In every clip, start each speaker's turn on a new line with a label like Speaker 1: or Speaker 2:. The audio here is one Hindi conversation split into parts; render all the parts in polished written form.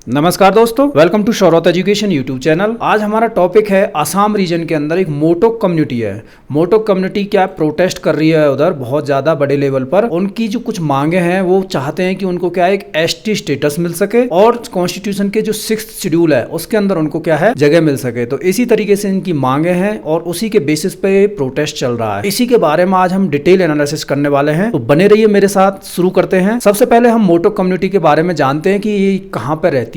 Speaker 1: नमस्कार दोस्तों, वेलकम टू शौरत एजुकेशन यूट्यूब चैनल। आज हमारा टॉपिक है आसाम रीजन के अंदर एक मोटोक कम्युनिटी है। मोटोक कम्युनिटी क्या प्रोटेस्ट कर रही है उधर बहुत ज़्यादा बड़े लेवल पर। उनकी जो कुछ मांगे हैं वो चाहते हैं कि उनको क्या है एक एसटी स्टेटस मिल सके और कॉन्स्टिट्यूशन के जो 6th शेड्यूल है उसके अंदर उनको क्या है जगह मिल सके। तो इसी तरीके से इनकी मांगे हैं और उसी के बेसिस पे प्रोटेस्ट चल रहा है। इसी के बारे में आज हम डिटेल एनालिसिस करने वाले हैं, तो बने रहिए मेरे साथ। शुरू करते हैं। सबसे पहले हम मोटोक कम्युनिटी के बारे में जानते हैं कि ये कहाँ पर रहती है।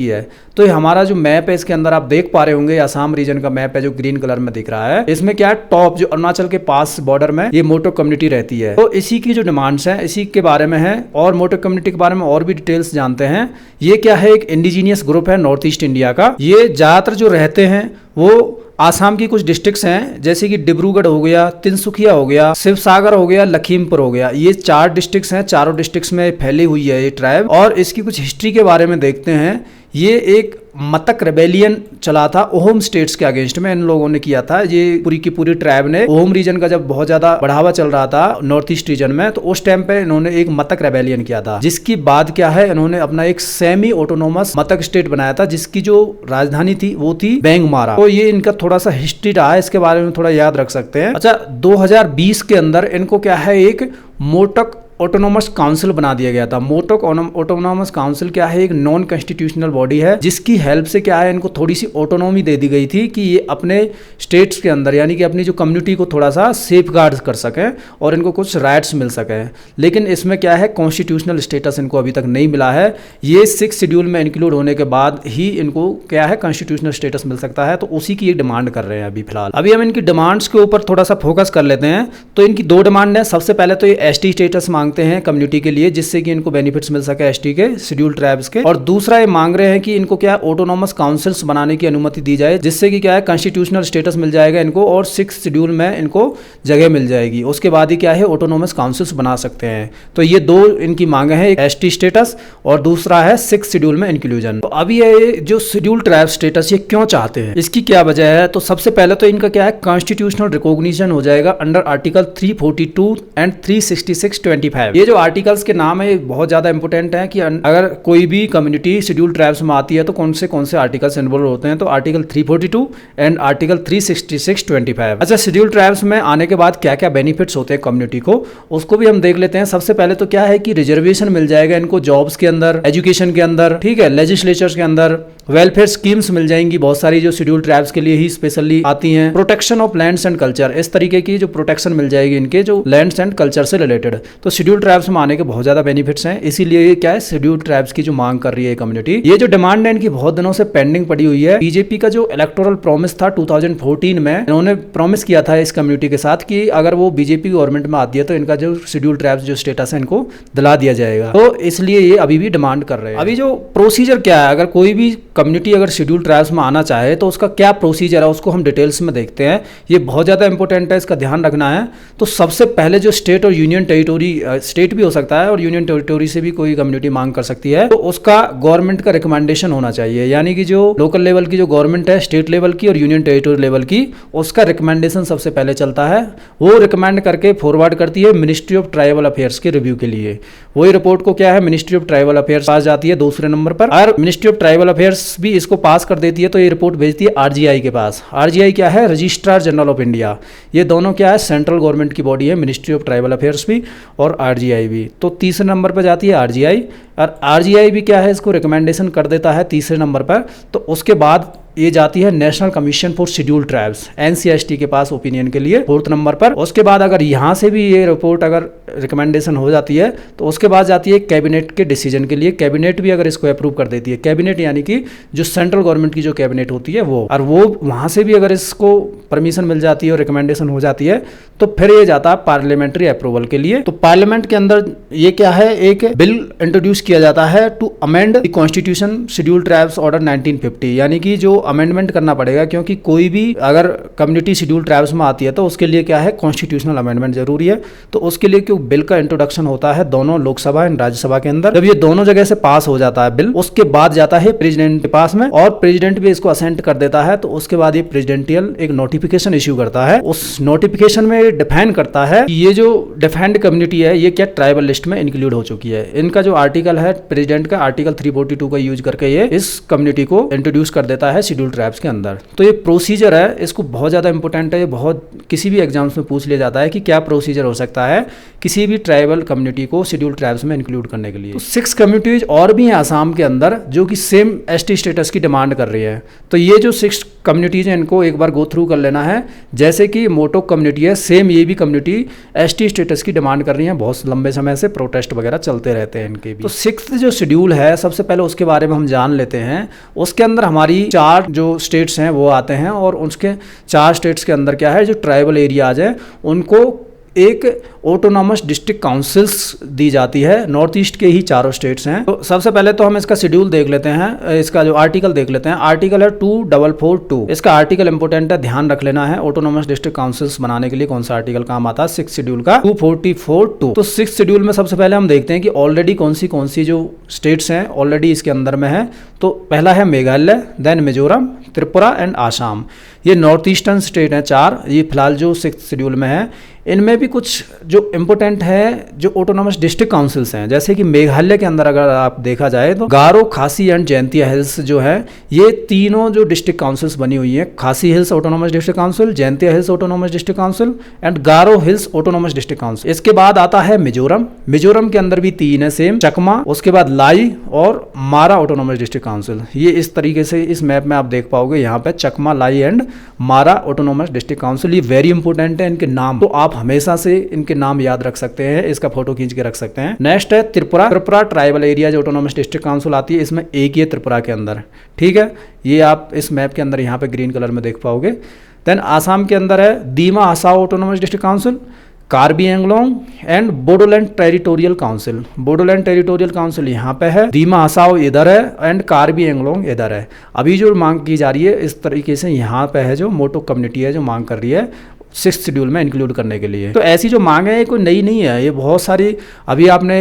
Speaker 1: तो ये हमारा जो मैप है इसके अंदर आप देख पा रहे होंगे, आसाम रीजन का मैप है जो ग्रीन कलर में दिख रहा है। इसमें क्या है टॉप जो अरुणाचल के पास बॉर्डर में ये मोटोक कम्युनिटी रहती है। तो इसी की जो डिमांड्स हैं इसी के बारे में है और मोटोक कम्युनिटी के बारे में और भी डिटेल्स जानते हैं। ये क्या है एक इंडिजीनियस ग्रुप है नॉर्थ ईस्ट इंडिया का। ये ज्यादातर जो रहते हैं वो आसाम की कुछ डिस्ट्रिक्ट्स हैं जैसे कि डिब्रूगढ़ हो गया, तिनसुकिया हो गया, शिवसागर हो गया, लखीमपुर हो गया। ये 4 डिस्ट्रिक्ट्स हैं। चारों डिस्ट्रिक्ट्स में फैली हुई है ये ट्राइब। और इसकी कुछ हिस्ट्री के बारे में देखते हैं। ये एक मतक रेबेलियन चला था ओहम स्टेट्स के अगेंस्ट में, इन लोगों ने किया था। ये पूरी की पूरी ट्राइब ने ओहम रीजन का जब बहुत ज्यादा बढ़ावा चल रहा था नॉर्थ ईस्ट रीजन में, तो उस टाइम पे इन्होंने एक मतक रेबेलियन किया था। जिसकी बाद क्या है इन्होंने अपना एक सेमी ऑटोनोमस मतक स्टेट बनाया था जिसकी जो राजधानी थी वो थी बैंगमारा। तो ये इनका थोड़ा सा हिस्ट्री रहा है, इसके बारे में थोड़ा याद रख सकते हैं। अच्छा, 2020 के अंदर इनको क्या है एक मोटक ऑटोनोमस काउंसिल बना दिया गया था। मोटोक ऑटोनोमस काउंसिल क्या है एक नॉन कॉन्स्टिट्यूशनल बॉडी है जिसकी हेल्प से क्या है इनको थोड़ी सी ऑटोनॉमी दे दी गई थी कि ये अपने स्टेट्स के अंदर यानी कि अपनी जो कम्युनिटी को थोड़ा सा सेफगार्ड कर सकें और इनको कुछ राइट्स मिल सकें। लेकिन इसमें क्या है कॉन्स्टिट्यूशनल स्टेटस इनको अभी तक नहीं मिला है। ये 6th शेड्यूल में इंक्लूड होने के बाद ही इनको क्या है कॉन्स्टिट्यूशनल स्टेटस मिल सकता है। तो उसी की ये डिमांड कर रहे हैं अभी फिलहाल। अभी हम इनकी डिमांड्स के ऊपर थोड़ा सा फोकस कर लेते हैं। तो इनकी 2 डिमांड है। सबसे पहले तो ये एसटी स्टेटस मांगते हैं कम्युनिटी के लिए जिससे कि इनको बेनिफिट्स मिल सके एसटी के शेड्यूल ट्राइब्स के। और दूसरा ये मांग रहे हैं कि इनको क्या ऑटोनोमस काउंसिल्स बनाने की अनुमति दी जाए जिससे कि क्या है कॉन्स्टिट्यूशनल स्टेटस मिल जाएगा इनको और 6th शेड्यूल में इनको जगह मिल जाएगी। उसके बाद ही क्या है ऑटोनोमस काउंसिल्स बना सकते हैं। तो ये 2 इनकी मांगे हैं, एक एसटी स्टेटस और दूसरा है 6th शेड्यूल में इंक्लूजन। तो अभी ये जो शेड्यूल ट्राइब स्टेटस ये क्यों चाहते हैं, इसकी क्या वजह है? तो सबसे पहले तो इनका क्या है कॉन्स्टिट्यूशनल रिकॉग्निशन हो जाएगा अंडर आर्टिकल 342 एंड 366(25). ये जो आर्टिकल्स के नाम है बहुत ज्यादा इंपोर्टेंट है कि अगर कोई भी कम्युनिटी शेड्यूल ट्राइब्स में आती है तो कौन से आर्टिकल्स इन्वॉल्व होते हैं। तो आर्टिकल 342 एंड आर्टिकल 366(25). अच्छा, शेड्यूल ट्राइब्स में आने के बाद क्या क्या बेनिफिट्स होते हैं कम्युनिटी को उसको भी हम देख लेते हैं। सबसे पहले तो क्या है कि रिजर्वेशन मिल जाएगा इनको जॉब्स के अंदर, एजुकेशन के अंदर, ठीक है, लेजिस्लेचर के अंदर, वेलफेयर स्कीम्स मिल जाएंगी बहुत सारी जो शेड्यूल ट्राइब्स के लिए ही स्पेशली आती हैं। Protection of lands and culture, इस तरीके की जो प्रोटेक्शन मिल जाएगी इनके जो लैंड्स एंड कल्चर से रिलेटेड। तो शेड्यूल ट्राइब्स में आने के बहुत ज्यादा बेनिफिट्स हैं, इसीलिए ये क्या है शेड्यूल ट्राइब्स की जो मांग कर रही है कम्युनिटी। ये जो डिमांड है इनकी बहुत दिनों से पेंडिंग पड़ी हुई है। बीजेपी का जो इलेक्टोरल प्रॉमिस था 2014 में, इन्होंने प्रॉमिस किया था इस कम्युनिटी के साथ कि अगर वो बीजेपी गवर्नमेंट में आती है तो इनका जो शेड्यूल ट्राइब्स जो स्टेटस है इनको दिला दिया जाएगा। तो इसलिए ये अभी भी डिमांड कर रहे हैं। अभी जो प्रोसीजर क्या है, अगर कोई भी कम्युनिटी अगर शेड्यूल ट्राइब्स में आना चाहे तो उसका क्या प्रोसीजर है उसको हम डिटेल्स में देखते हैं। ये बहुत ज्यादा इंपॉर्टेंट है, इसका ध्यान रखना है। तो सबसे पहले जो स्टेट और यूनियन टेरिटोरी, स्टेट भी हो सकता है और यूनियन टेरिटोरी से भी कोई कम्युनिटी मांग कर सकती है, तो उसका गवर्नमेंट का रिकमेंडेशन होना चाहिए। यानी कि जो लोकल लेवल की जो गवर्नमेंट है स्टेट लेवल की और यूनियन टेरिटोरी लेवल की, उसका रिकमेंडेशन सबसे पहले चलता है। वो रिकमेंड करके फॉरवर्ड करती है मिनिस्ट्री ऑफ ट्राइबल अफेयर्स के रिव्यू के लिए। वही रिपोर्ट को क्या है मिनिस्ट्री ऑफ ट्राइबल अफेयर्स पास जाती है दूसरे नंबर पर। और मिनिस्ट्री ऑफ ट्राइबल अफेयर्स भी इसको पास कर देती है तो ये रिपोर्ट भेजती है आरजीआई के पास। आरजीआई क्या है रजिस्ट्रार जनरल ऑफ इंडिया। ये दोनों क्या है सेंट्रल गवर्नमेंट की बॉडी है, मिनिस्ट्री ऑफ ट्राइबल अफेयर्स भी और आरजीआई भी। तो तीसरे नंबर पर जाती है आरजीआई और आरजीआई भी क्या है इसको रिकमेंडेशन कर देता है तीसरे नंबर पर। तो उसके बाद ये जाती है national commission for schedule tribes ancestry के पास ओपिनियन के लिए 4th नंबर पर। उसके बाद अगर यहाँ से भी ये रिपोर्ट अगर रिकमेंडेशन हो जाती है तो उसके बाद जाती है कैबिनेट के डिसीजन के लिए। कैबिनेट भी अगर इसको अप्रूव कर देती है, कैबिनेट यानी कि जो सेंट्रल गवर्नमेंट की जो कैबिनेट होती है वो, और वो वहाँ से भी अगर इसको परमिशन मिल जाती है और रिकमेंडेशन हो जाती है तो फिर ये जाता है पार्लियामेंट्री अप्रूवल के लिए। तो पार्लियामेंट के अंदर ये क्या है एक बिल इंट्रोड्यूस किया जाता है to amend the constitution schedule tribes order 1950, यानी कि जो अमेंडमेंट करना पड़ेगा, क्योंकि कोई भी अगर कम्युनिटी शेड्यूल ट्राइब्स में आती है तो उसके लिए क्या है, कॉन्स्टिट्यूशनल अमेंडमेंट जरूरी है। तो उसके लिए क्यों बिल का इंट्रोडक्शन होता है दोनों लोकसभा एंड राज्यसभा के अंदर। जब ये दोनों जगह से पास हो जाता है बिल, उसके बाद जाता है प्रेसिडेंट के पास में और प्रेसिडेंट भी इसको असेंट कर देता है। तो उसके बाद ये प्रेसिडेंटियल एक नोटिफिकेशन इश्यू करता है। उस नोटिफिकेशन में डिफाइन करता है कि ये जो डिफाइंड कम्युनिटी है ये क्या ट्राइबल लिस्ट में इंक्लूड हो चुकी है। इनका जो आर्टिकल है प्रेसिडेंट का, आर्टिकल 342 का यूज करके ये इस कम्युनिटी को इंट्रोड्यूस कर देता है शेड्यूल ट्राइब्स के अंदर। तो ये प्रोसीजर है, इसको बहुत ज्यादा इंपॉर्टेंट है। ये बहुत किसी भी एग्जाम्स में पूछ लिया जाता है कि क्या प्रोसीजर हो सकता है किसी भी ट्राइबल कम्युनिटी को शेड्यूल ट्राइब्स में इंक्लूड करने के लिए। तो 6 कम्युनिटीज और भी हैं आसाम के अंदर जो कि सेम एसटी स्टेटस की डिमांड कर रही है। तो ये जो 6 कम्युनिटीज हैं इनको एक बार गो थ्रू कर लेना है। जैसे कि मोटोक कम्युनिटी है, सेम ये भी कम्युनिटी एसटी स्टेटस की डिमांड कर रही है। बहुत लंबे समय से प्रोटेस्ट वगैरह चलते रहते हैं इनके भी। तो 6th जो शेड्यूल है, सबसे पहले उसके बारे में हम जान लेते हैं। उसके अंदर हमारी 4 जो स्टेट्स हैं वो आते हैं और उसके 4 स्टेट्स के अंदर क्या है, जो ट्राइबल एरियाज है उनको एक ऑटोनॉमस डिस्ट्रिक्ट काउंसिल्स दी जाती है। नॉर्थ ईस्ट के ही 4 स्टेट्स हैं। तो सबसे पहले तो हम इसका शेड्यूल देख लेते हैं, इसका जो आर्टिकल देख लेते हैं। आर्टिकल है 2442। इसका आर्टिकल इंपोर्टेंट है, ध्यान रख लेना है। ऑटोनॉमस डिस्ट्रिक्ट काउंसिल्स बनाने के लिए कौन सा आर्टिकल काम आता है, 6 शेड्यूल का 2442। तो 6 शेड्यूल में सबसे पहले हम देखते हैं कि ऑलरेडी कौन सी जो स्टेट्स हैं ऑलरेडी इसके अंदर में है। तो पहला है मेघालय, देन मिजोरम, त्रिपुरा एंड आसाम। ये नॉर्थ ईस्टर्न स्टेट हैं 4, ये फिलहाल जो 6th शेड्यूल में है। इनमें भी कुछ जो इम्पोर्टेंट है जो ऑटोनॉमस डिस्ट्रिक्ट काउंसिल्स हैं, जैसे कि मेघालय के अंदर अगर आप देखा जाए तो गारो, खासी एंड जयंतिया हिल्स जो है, ये तीनों जो डिस्ट्रिक्ट काउंसिल्स बनी हुई हैं, खासी hills autonomous district council, Jaintia hills autonomous district council and Garo hills autonomous district council. इसके बाद आता है मिजोरम। मिजोरम के अंदर भी 3 है सेम, चकमा, उसके बाद लाई और मारा ऑटोनॉमस डिस्ट्रिक्ट काउंसिल। ये इस तरीके से इस मैप में आप देख पाओगे, यहाँ पे चकमा, लाई एंड मारा ऑटोनॉमस डिस्ट्रिक्ट काउंसिल। ये वेरी इंपॉर्टेंट है इनके नाम, तो आप हमेशा से इनके नाम याद रख सकते हैं, इसका फोटो खींच के रख सकते हैं। नेक्स्ट है त्रिपुरा। त्रिपुरा ट्राइबल एरिया जो ऑटोनॉमस डिस्ट्रिक्ट काउंसिल आती है, इसमें एक ही है त्रिपुरा के अंदर, ठीक है। ये आप इस मैप के अंदर यहाँ पे ग्रीन कलर में देख पाओगे। देन आसाम के अंदर है Dima Hasao autonomous district council, Karbi Anglong and Bodoland territorial council. Bodoland territorial council यहाँ पे है, दीमा हसाओ इधर है एंड कार्बी एंगलोंग इधर है। अभी जो मांग की जा रही है इस तरीके से यहाँ पे है, जो मोटोक कम्युनिटी है जो मांग कर रही है 6th शेड्यूल में इंक्लूड करने के लिए। तो ऐसी जो मांग है ये कोई नई नहीं है, ये बहुत सारी, अभी आपने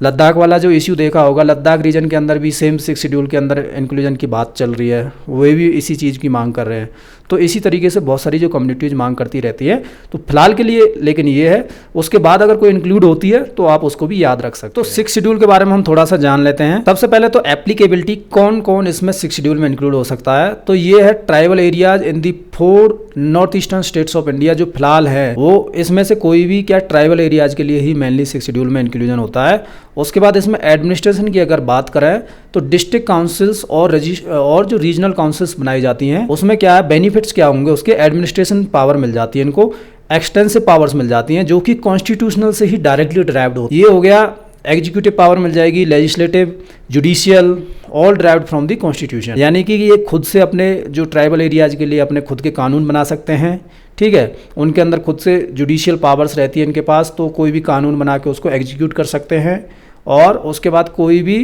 Speaker 1: लद्दाख वाला जो इश्यू देखा होगा, लद्दाख रीजन के अंदर भी सेम 6 शेड्यूल के अंदर इंक्लूजन की बात चल रही है, वे भी इसी चीज़ की मांग कर रहे हैं। तो इसी तरीके से बहुत सारी जो कम्युनिटीज मांग करती रहती है। तो फिलहाल के लिए लेकिन ये है, उसके बाद अगर कोई इंक्लूड होती है तो आप उसको भी याद रख सकते हो। तो 6 शेड्यूल के बारे में हम थोड़ा सा जान लेते हैं। सबसे पहले तो एप्लीकेबिलिटी, कौन कौन इसमें 6 शेड्यूल में इंक्लूड हो सकता है। तो ये है tribal areas in the 4 north eastern states of India. जो फिलहाल है वो इसमें से कोई भी क्या ट्राइबल एरियाज के लिए ही मेनली 6 शेड्यूल में इंक्लूजन होता है। उसके बाद इसमें एडमिनिस्ट्रेशन की अगर बात करें तो डिस्ट्रिक्ट काउंसिल्स और जो रीजनल काउंसिल्स बनाई जाती हैं उसमें क्या है, बेनिफिट्स क्या होंगे, उसके एडमिनिस्ट्रेशन पावर मिल जाती है इनको, एक्सटेंसिव पावर्स मिल जाती हैं जो कि कॉन्स्टिट्यूशनल से ही डायरेक्टली ड्राइव्ड होती है। ये हो गया एग्जीक्यूटिव पावर मिल जाएगी, legislative, judicial, all derived from the constitution. यानी कि ये खुद से अपने जो ट्राइबल एरियाज के लिए अपने खुद के कानून बना सकते हैं, ठीक है। उनके अंदर खुद से जुडिशियल पावर्स रहती है इनके पास, तो कोई भी कानून बना के उसको एग्जीक्यूट कर सकते हैं। और उसके बाद कोई भी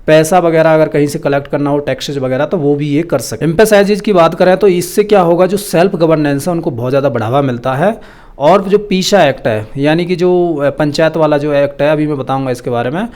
Speaker 1: पैसा वगैरह अगर कहीं से कलेक्ट करना हो, टैक्सेस वगैरह, तो वो भी ये कर सकते हैं। एम्फेसाइजेज की बात करें तो इससे क्या होगा, जो सेल्फ गवर्नेंस है उनको बहुत ज़्यादा बढ़ावा मिलता है। और जो पीशा एक्ट है, यानी कि जो पंचायत वाला जो एक्ट है, अभी मैं बताऊंगा इसके बारे में,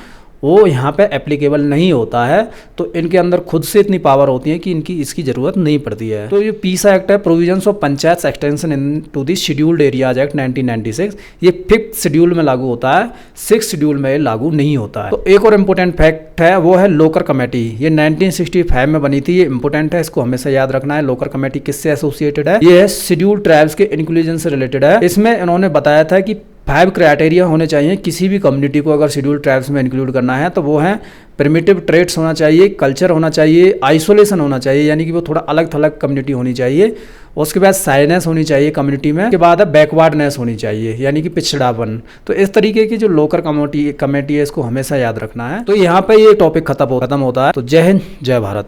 Speaker 1: वो यहाँ पे एप्लीकेबल नहीं होता है। तो इनके अंदर खुद से इतनी पावर होती है कि इनकी इसकी ज़रूरत नहीं पड़ती है। तो ये पीसा एक्ट है, provisions of Panchayat extension into the scheduled areas act 1996, ये 5th शेड्यूल में लागू होता है, 6th शेड्यूल में लागू नहीं होता है। तो एक और इम्पोर्टेंट फैक्ट है, वो है लोकर कमेटी। ये 1965 में बनी थी, ये इंपॉर्टेंट है, इसको हमेशा याद रखना है। लोकर कमेटी किससे एसोसिएटेड है, ये शेड्यूल्ड ट्राइब्स के इंक्लूजन से रिलेटेड है। इसमें इन्होंने बताया था कि 5 क्राइटेरिया होने चाहिए किसी भी कम्युनिटी को अगर शेड्यूल ट्राइब्स में इंक्लूड करना है। तो वो है प्रिमिटिव ट्रेट्स होना चाहिए, कल्चर होना चाहिए, आइसोलेशन होना चाहिए, यानी कि वो थोड़ा अलग थलग कम्युनिटी होनी चाहिए। उसके बाद साइनेस होनी चाहिए कम्युनिटी में, उसके बाद है बैकवर्डनेस होनी चाहिए, यानी कि पिछड़ापन। तो इस तरीके की जो लोकल कमेटी है इसको हमेशा याद रखना है। तो यहाँ पे ये टॉपिक खत्म होता है। तो जय हिंद, जय भारत।